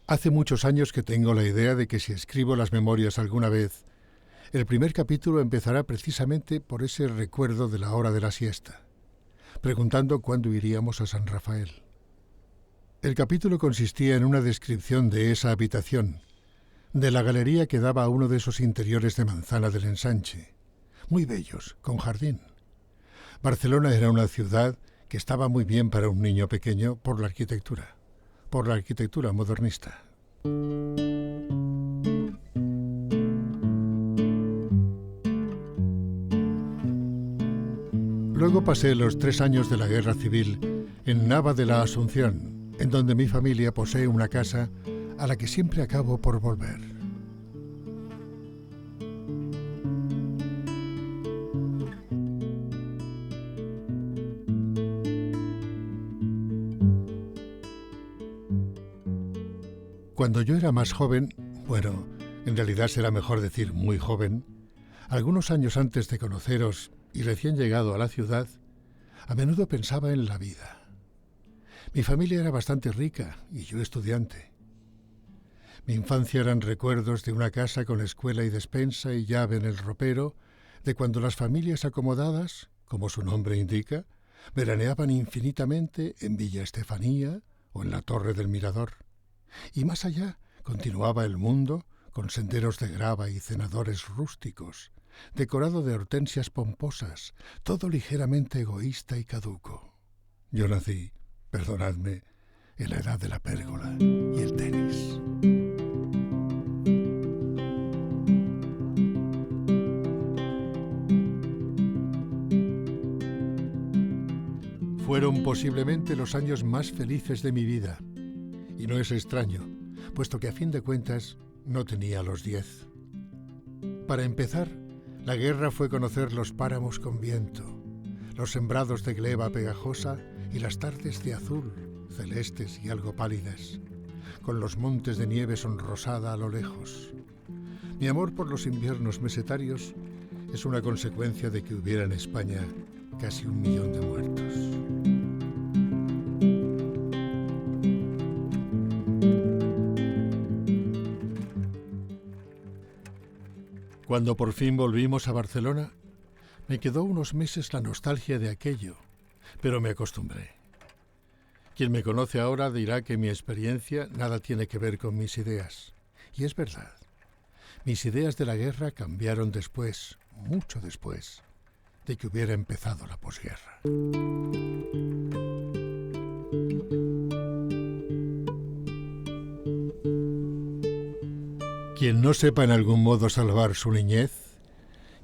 Hace muchos años que tengo la idea de que si escribo las memorias alguna vez, el primer capítulo empezará precisamente por ese recuerdo de la hora de la siesta, preguntando cuándo iríamos a San Rafael. El capítulo consistía en una descripción de esa habitación, de la galería que daba a uno de esos interiores de manzana del Ensanche, muy bellos, con jardín. Barcelona era una ciudad que estaba muy bien para un niño pequeño por la arquitectura modernista. Luego pasé los 3 años de la Guerra Civil en Nava de la Asunción, en donde mi familia posee una casa a la que siempre acabo por volver. Cuando yo era más joven, bueno, en realidad será mejor decir muy joven, algunos años antes de conoceros y recién llegado a la ciudad, a menudo pensaba en la vida. Mi familia era bastante rica y yo estudiante. Mi infancia eran recuerdos de una casa con escuela y despensa y llave en el ropero, de cuando las familias acomodadas, como su nombre indica, veraneaban infinitamente en Villa Estefanía o en la Torre del Mirador. Y más allá continuaba el mundo con senderos de grava y cenadores rústicos, decorado de hortensias pomposas, todo ligeramente egoísta y caduco. Yo nací, perdonadme, en la edad de la pérgola y el tenis. Fueron posiblemente los años más felices de mi vida. Y no es extraño, puesto que a fin de cuentas no tenía los 10. Para empezar, la guerra fue conocer los páramos con viento, los sembrados de gleba pegajosa y las tardes de azul, celestes y algo pálidas, con los montes de nieve sonrosada a lo lejos. Mi amor por los inviernos mesetarios es una consecuencia de que hubiera en España casi 1 millón de muertos. Cuando por fin volvimos a Barcelona, me quedó unos meses la nostalgia de aquello, pero me acostumbré. Quien me conoce ahora dirá que mi experiencia nada tiene que ver con mis ideas. Y es verdad. Mis ideas de la guerra cambiaron después, mucho después, de que hubiera empezado la posguerra. Quien no sepa en algún modo salvar su niñez,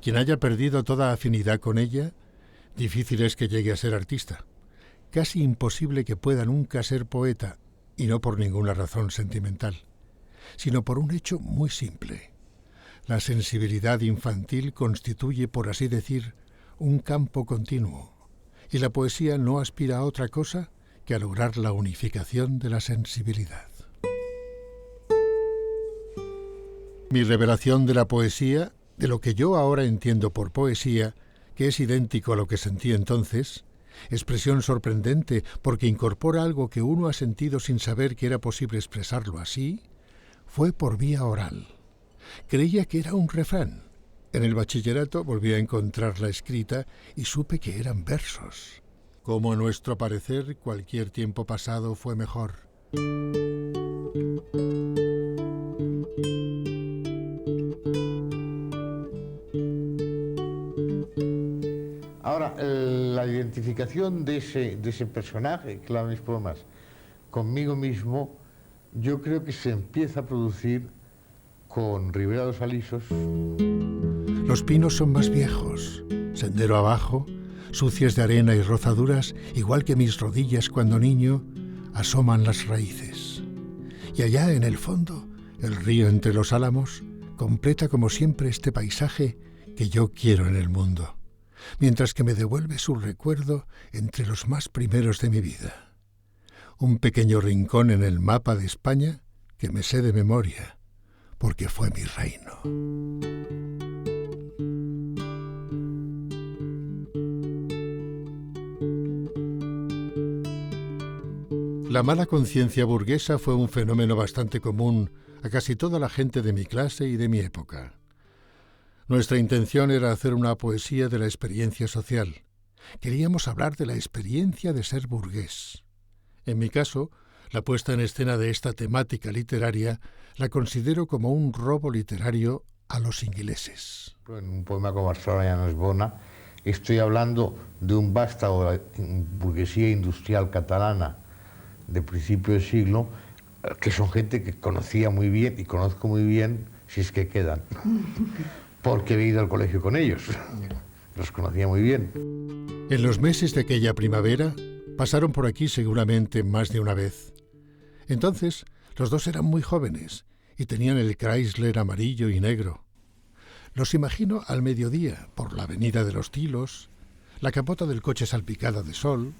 quien haya perdido toda afinidad con ella, difícil es que llegue a ser artista. Casi imposible que pueda nunca ser poeta, y no por ninguna razón sentimental, sino por un hecho muy simple. La sensibilidad infantil constituye, por así decir, un campo continuo, y la poesía no aspira a otra cosa que a lograr la unificación de la sensibilidad. Mi revelación de la poesía, de lo que yo ahora entiendo por poesía, que es idéntico a lo que sentí entonces, expresión sorprendente porque incorpora algo que uno ha sentido sin saber que era posible expresarlo así, fue por vía oral. Creía que era un refrán. En el bachillerato volví a encontrarla escrita y supe que eran versos. Como a nuestro parecer cualquier tiempo pasado fue mejor. Ahora, la identificación de ese personaje, claro, mis poemas, conmigo mismo, yo creo que se empieza a producir con Ribera dos Alisos. Los pinos son más viejos, sendero abajo, sucias de arena y rozaduras, igual que mis rodillas cuando niño, asoman las raíces. Y allá en el fondo, el río entre los álamos completa como siempre este paisaje que yo quiero en el mundo, mientras que me devuelve su recuerdo entre los más primeros de mi vida. Un pequeño rincón en el mapa de España que me sé de memoria, porque fue mi reino. La mala conciencia burguesa fue un fenómeno bastante común a casi toda la gente de mi clase y de mi época. Nuestra intención era hacer una poesía de la experiencia social. Queríamos hablar de la experiencia de ser burgués. En mi caso, la puesta en escena de esta temática literaria la considero como un robo literario a los ingleses. En un poema como Barcelona ya no es bona, estoy hablando de un vástago de la burguesía industrial catalana de principio de siglo, que son gente que conocía muy bien y conozco muy bien, si es que quedan, porque he ido al colegio con ellos. Los conocía muy bien. En los meses de aquella primavera pasaron por aquí seguramente más de una vez. Entonces, los dos eran muy jóvenes y tenían el Chrysler amarillo y negro. Los imagino al mediodía por la avenida de los Tilos, la capota del coche salpicada de sol,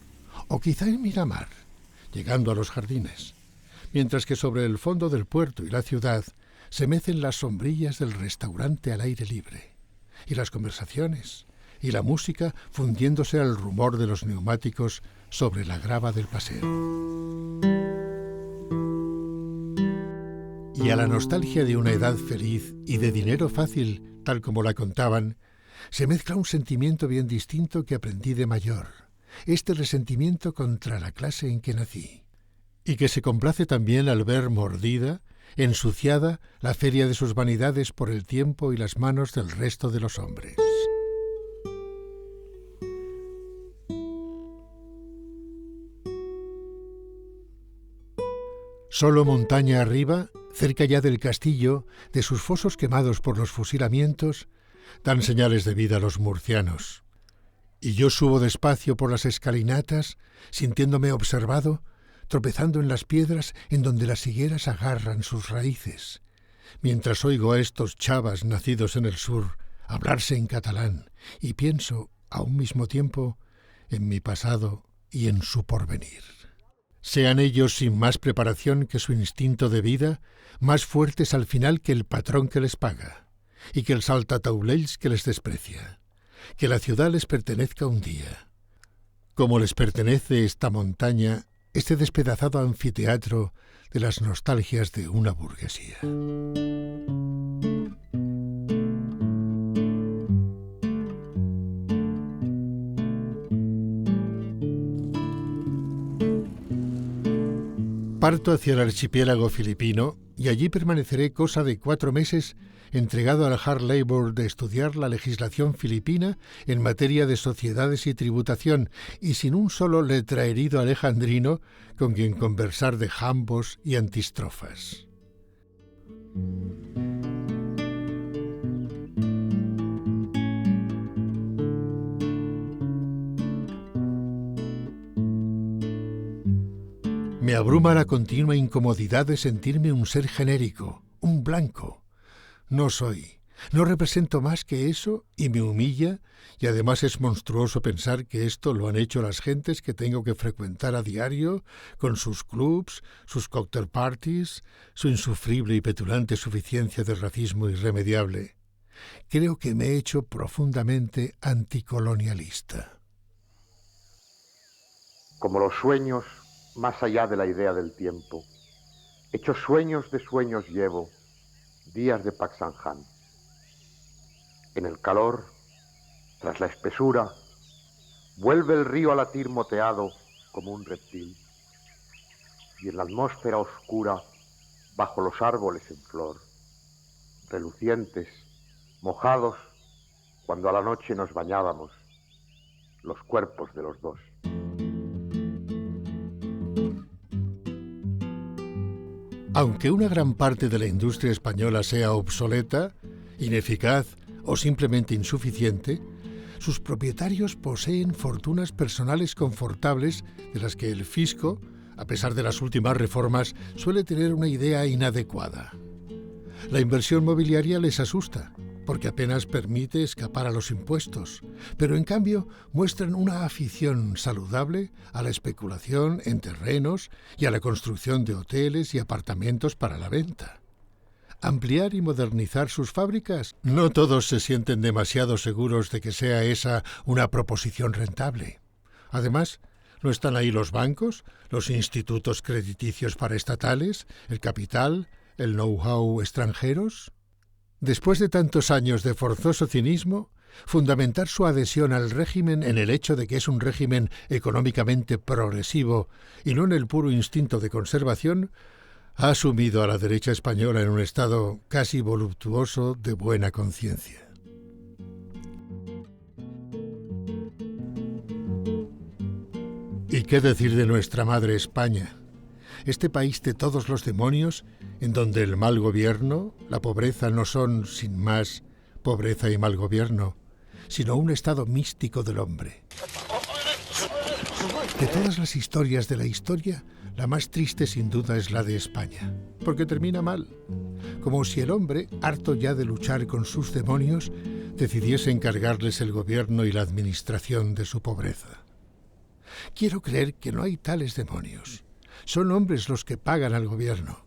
o quizá en Miramar, llegando a los jardines, mientras que sobre el fondo del puerto y la ciudad se mecen las sombrillas del restaurante al aire libre, y las conversaciones, y la música fundiéndose al rumor de los neumáticos sobre la grava del paseo. Y a la nostalgia de una edad feliz y de dinero fácil, tal como la contaban, se mezcla un sentimiento bien distinto que aprendí de mayor, este resentimiento contra la clase en que nací, y que se complace también al ver mordida, ensuciada, la feria de sus vanidades por el tiempo y las manos del resto de los hombres. Solo montaña arriba, cerca ya del castillo, de sus fosos quemados por los fusilamientos, dan señales de vida a los murcianos. Y yo subo despacio por las escalinatas, sintiéndome observado, tropezando en las piedras en donde las higueras agarran sus raíces, mientras oigo a estos chavas nacidos en el sur hablarse en catalán y pienso, a un mismo tiempo, en mi pasado y en su porvenir. Sean ellos sin más preparación que su instinto de vida, más fuertes al final que el patrón que les paga, y que el saltataulells que les desprecia, que la ciudad les pertenezca un día, como les pertenece esta montaña, este despedazado anfiteatro de las nostalgias de una burguesía. Parto hacia el archipiélago filipino y allí permaneceré cosa de 4 meses entregado al hard labor de estudiar la legislación filipina en materia de sociedades y tributación y sin un solo letraherido alejandrino con quien conversar de jambos y antistrofas. Me abruma la continua incomodidad de sentirme un ser genérico, un blanco. No soy, no represento más que eso y me humilla, y además es monstruoso pensar que esto lo han hecho las gentes que tengo que frecuentar a diario, con sus clubs, sus cocktail parties, su insufrible y petulante suficiencia de racismo irremediable. Creo que me he hecho profundamente anticolonialista. Como los sueños, más allá de la idea del tiempo, hechos sueños de sueños llevo, días de Paxanjan. En el calor, tras la espesura, vuelve el río a latir moteado como un reptil, y en la atmósfera oscura, bajo los árboles en flor, relucientes, mojados, cuando a la noche nos bañábamos, los cuerpos de los dos. Aunque una gran parte de la industria española sea obsoleta, ineficaz o simplemente insuficiente, sus propietarios poseen fortunas personales confortables de las que el fisco, a pesar de las últimas reformas, suele tener una idea inadecuada. La inversión mobiliaria les asusta, porque apenas permite escapar a los impuestos, pero en cambio muestran una afición saludable a la especulación en terrenos y a la construcción de hoteles y apartamentos para la venta. Ampliar y modernizar sus fábricas, no todos se sienten demasiado seguros de que sea esa una proposición rentable. Además, ¿No están ahí los bancos, los institutos crediticios paraestatales, el capital, el know-how extranjeros? Después de tantos años de forzoso cinismo, fundamentar su adhesión al régimen en el hecho de que es un régimen económicamente progresivo y no en el puro instinto de conservación, ha sumido a la derecha española en un estado casi voluptuoso de buena conciencia. ¿Y qué decir de nuestra madre España? Este país de todos los demonios, en donde el mal gobierno, la pobreza no son, sin más, pobreza y mal gobierno, sino un estado místico del hombre. De todas las historias de la historia, la más triste sin duda es la de España, porque termina mal, como si el hombre, harto ya de luchar con sus demonios, decidiese encargarles el gobierno y la administración de su pobreza. Quiero creer que no hay tales demonios. Son hombres los que pagan al gobierno,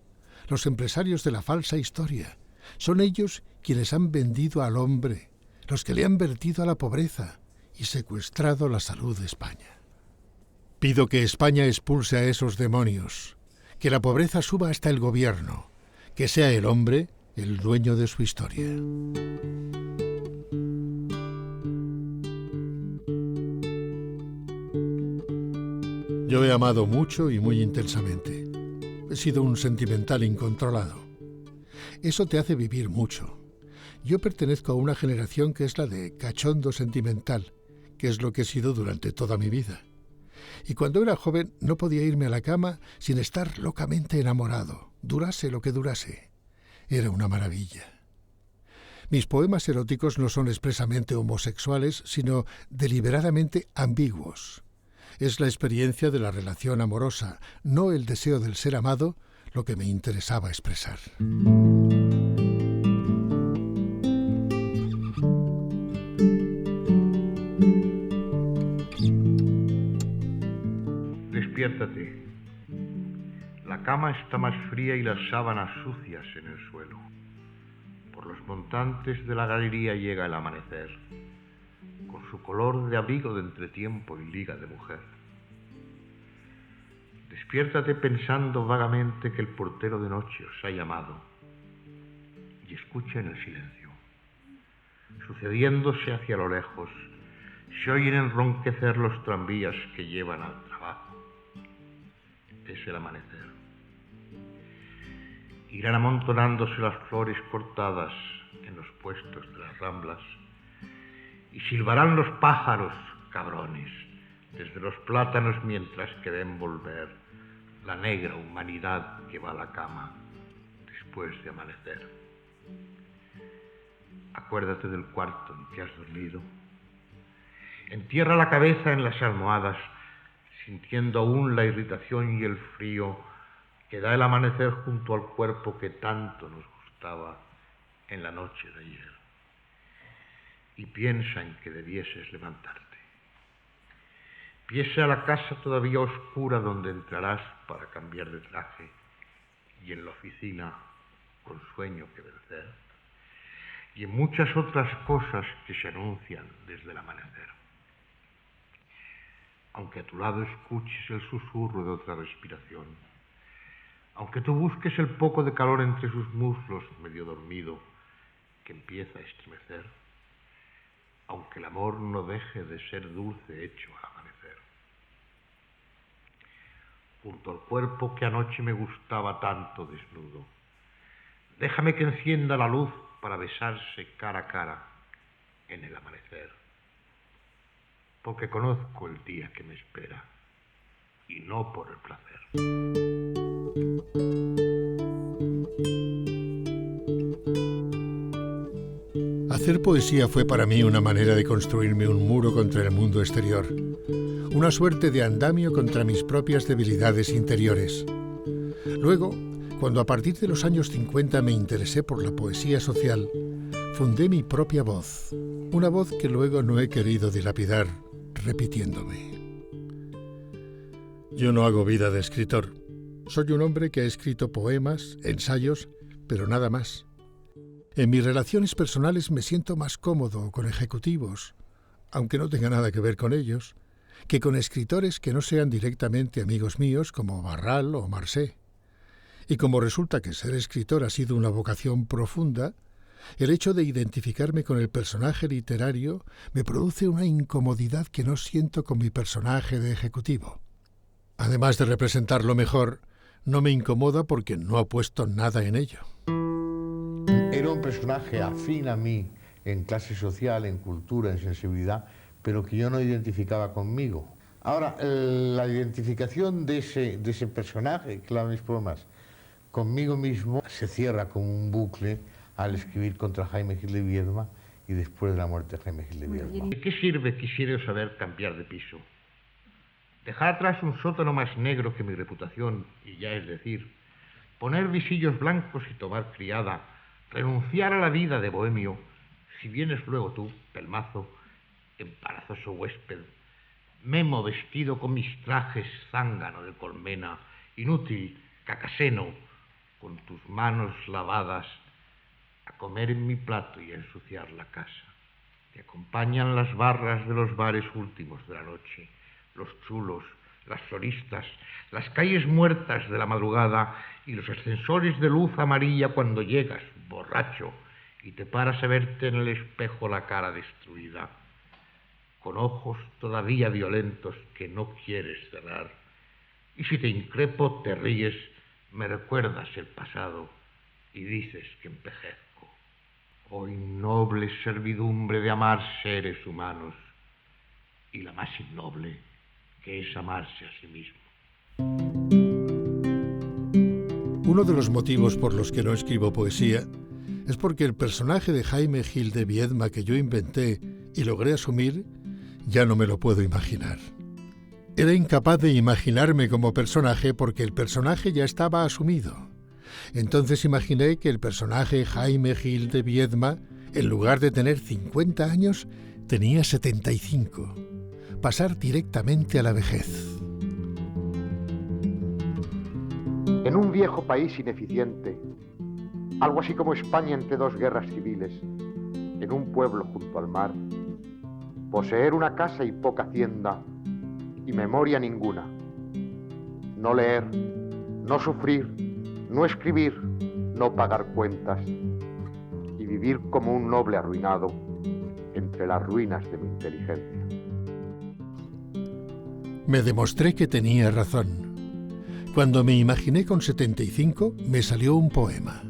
los empresarios de la falsa historia. Son ellos quienes han vendido al hombre, los que le han vertido a la pobreza y secuestrado la salud de España. Pido que España expulse a esos demonios, que la pobreza suba hasta el gobierno, que sea el hombre el dueño de su historia. Yo he amado mucho y muy intensamente. He sido un sentimental incontrolado. Eso te hace vivir mucho. Yo pertenezco a una generación que es la de cachondo sentimental, que es lo que he sido durante toda mi vida. Y cuando era joven no podía irme a la cama sin estar locamente enamorado, durase lo que durase. Era una maravilla. Mis poemas eróticos no son expresamente homosexuales, sino deliberadamente ambiguos. Es la experiencia de la relación amorosa, no el deseo del ser amado, lo que me interesaba expresar. Despiértate. La cama está más fría y las sábanas sucias en el suelo. Por los montantes de la galería llega el amanecer, con su color de abrigo de entretiempo y liga de mujer. Despiértate pensando vagamente que el portero de noche os ha llamado y escucha en el silencio. Sucediéndose hacia lo lejos, se oyen enronquecer los tranvías que llevan al trabajo. Es el amanecer. Irán amontonándose las flores cortadas en los puestos de las ramblas y silbarán los pájaros, cabrones, desde los plátanos mientras que ven volver la negra humanidad que va a la cama después de amanecer. Acuérdate del cuarto en que has dormido. Entierra la cabeza en las almohadas, sintiendo aún la irritación y el frío que da el amanecer junto al cuerpo que tanto nos gustaba en la noche de ayer. Y piensa en que debieses levantarte. Piensa a la casa todavía oscura donde entrarás para cambiar de traje y en la oficina con sueño que vencer y en muchas otras cosas que se anuncian desde el amanecer. Aunque a tu lado escuches el susurro de otra respiración, aunque tú busques el poco de calor entre sus muslos medio dormido que empieza a estremecer, aunque el amor no deje de ser dulce hecho al amanecer. Junto al cuerpo que anoche me gustaba tanto desnudo, déjame que encienda la luz para besarse cara a cara en el amanecer, porque conozco el día que me espera y no por el placer. Hacer poesía fue para mí una manera de construirme un muro contra el mundo exterior, una suerte de andamio contra mis propias debilidades interiores. Luego, cuando a partir de los años 50 me interesé por la poesía social, fundé mi propia voz, una voz que luego no he querido dilapidar repitiéndome. Yo no hago vida de escritor. Soy un hombre que ha escrito poemas, ensayos, pero nada más. En mis relaciones personales me siento más cómodo con ejecutivos, aunque no tenga nada que ver con ellos, que con escritores que no sean directamente amigos míos como Barral o Marcé. Y como resulta que ser escritor ha sido una vocación profunda, el hecho de identificarme con el personaje literario me produce una incomodidad que no siento con mi personaje de ejecutivo. Además de representarlo mejor, no me incomoda porque no apuesto nada en ello. Era un personaje afín a mí en clase social, en cultura, en sensibilidad, pero que yo no identificaba conmigo. Ahora, la identificación de ese personaje, claro, mis poemas, conmigo mismo se cierra como un bucle al escribir contra Jaime Gil de Viedma y después de la muerte de Jaime Gil de Viedma. ¿De qué sirve quisiera saber cambiar de piso? Dejar atrás un sótano más negro que mi reputación, y ya es decir, poner visillos blancos y tomar criada, renunciar a la vida de bohemio, si vienes luego tú, pelmazo, embarazoso huésped, memo vestido con mis trajes zángano de colmena, inútil, cacaseno, con tus manos lavadas, a comer en mi plato y a ensuciar la casa. Te acompañan las barras de los bares últimos de la noche, los chulos, las floristas, las calles muertas de la madrugada y los ascensores de luz amarilla cuando llegas, borracho, y te paras a verte en el espejo la cara destruida, con ojos todavía violentos que no quieres cerrar. Y si te increpo, te ríes, me recuerdas el pasado y dices que envejezco. Oh innoble servidumbre de amar seres humanos, y la más innoble, que es amarse a sí mismo. Uno de los motivos por los que no escribo poesía es porque el personaje de Jaime Gil de Viedma que yo inventé y logré asumir ya no me lo puedo imaginar. Era incapaz de imaginarme como personaje porque el personaje ya estaba asumido. Entonces imaginé que el personaje Jaime Gil de Viedma, en lugar de tener 50 años, tenía 75. Pasar directamente a la vejez. En un viejo país ineficiente, algo así como España entre dos guerras civiles, en un pueblo junto al mar, poseer una casa y poca hacienda y memoria ninguna, no leer, no sufrir, no escribir, no pagar cuentas y vivir como un noble arruinado entre las ruinas de mi inteligencia. Me demostré que tenía razón. Cuando me imaginé con 75, me salió un poema.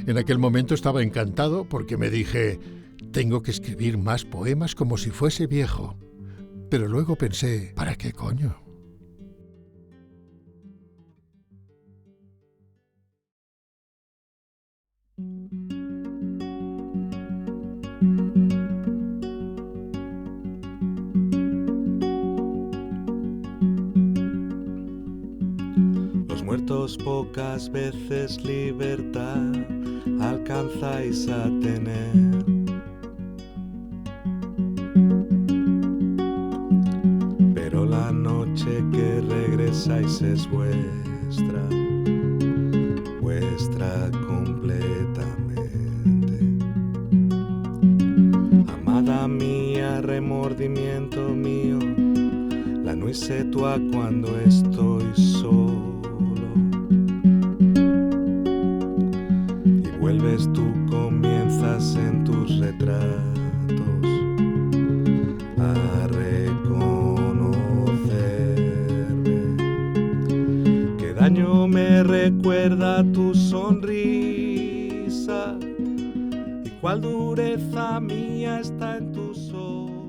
En aquel momento estaba encantado porque me dije, tengo que escribir más poemas como si fuese viejo. Pero luego pensé, ¿para qué coño? Los muertos pocas veces libertad alcanzáis a tener. Pero la noche que regresáis es vuestra, vuestra completamente. Amada mía, remordimiento mío, la nuit c'est toi cuando estoy solo. Y vuelves tú, comienzas en tus retratos a reconocerme. Qué daño me recuerda tu sonrisa y cuál dureza mía está en tus ojos.